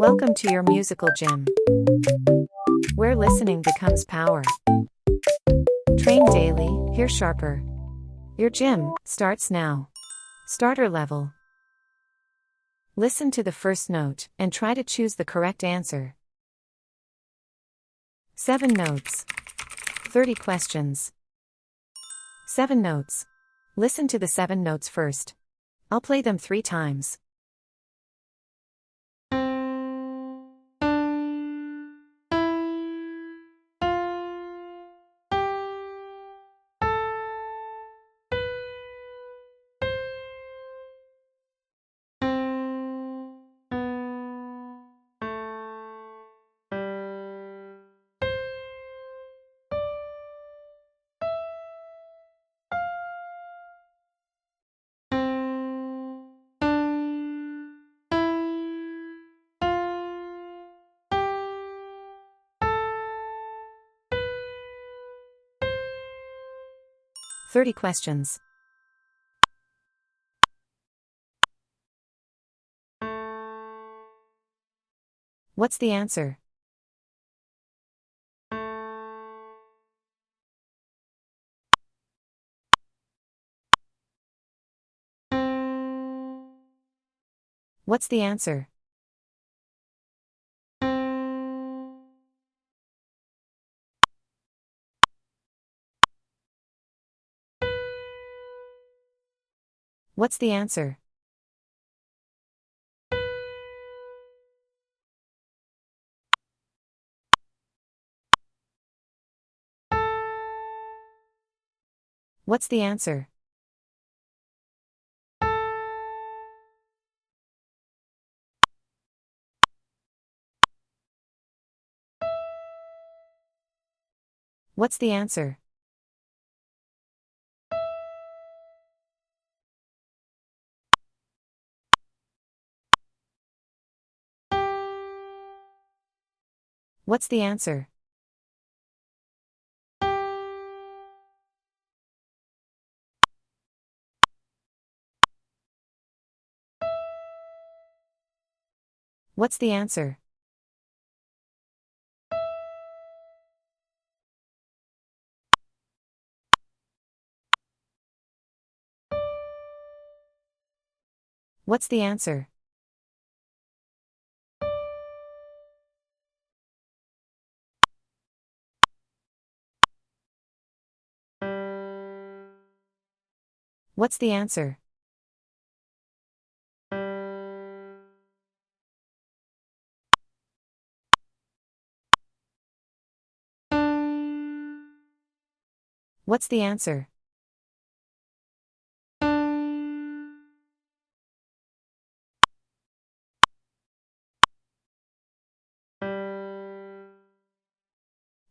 Welcome to your musical gym, where listening becomes power. Train daily, hear sharper. Your gym starts now. Starter level. Listen to the first note and try to choose the correct answer. 7 notes. 30 questions. 7 notes. Listen to the 7 notes first. I'll play them 3 times. "30 questions. What's the answer? What's the answer? What's the answer? What's the answer? What's the answer? What's the answer? What's the answer? What's the answer? What's the answer? What's the answer?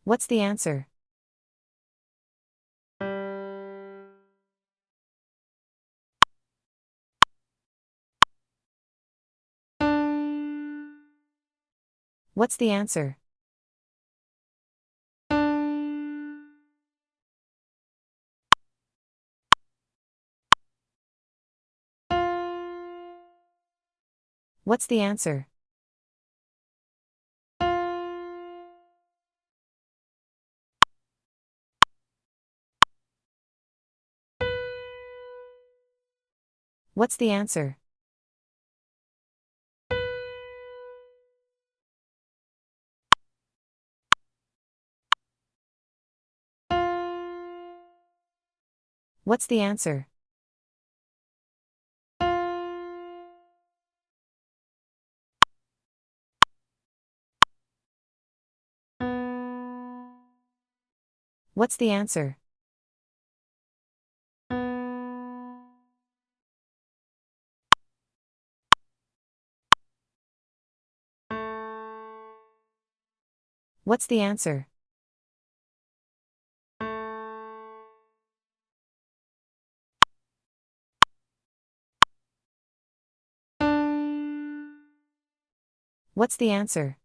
What's the answer? What's the answer? What's the answer? What's the answer? What's the answer? What's the answer? What's the answer? What's the answer?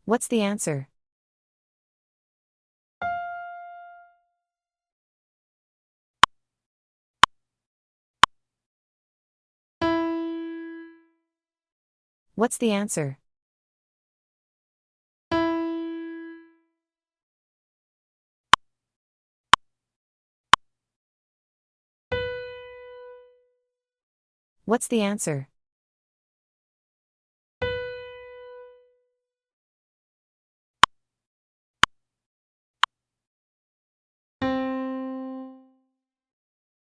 What's the answer? What's the answer? What's the answer?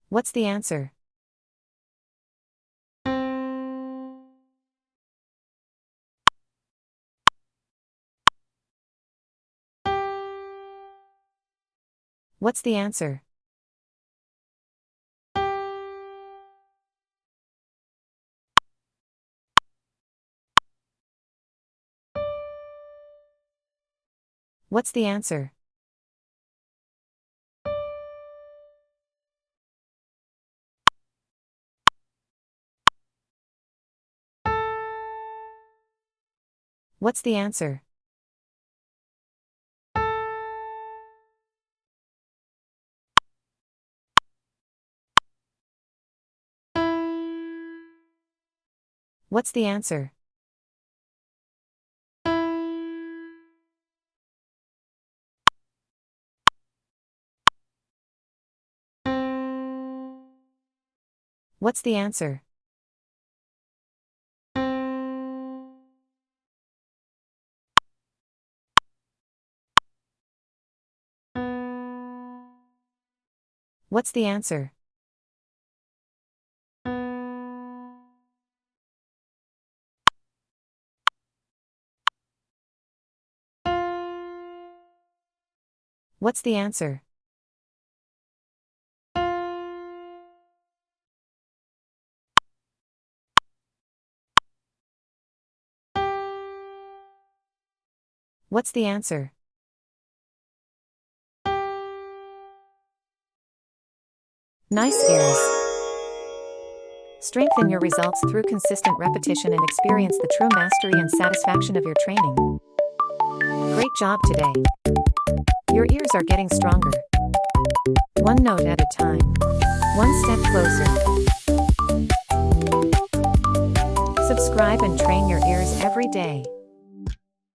What's the answer? What's the answer? What's the answer? What's the answer? What's the answer? What's the answer? What's the answer? What's the answer? What's the answer? Nice ears. Strengthen your results through consistent repetition and experience the true mastery and satisfaction of your training. Great job today. Your ears are getting stronger. One note at a time. One step closer. Subscribe and train your ears every day.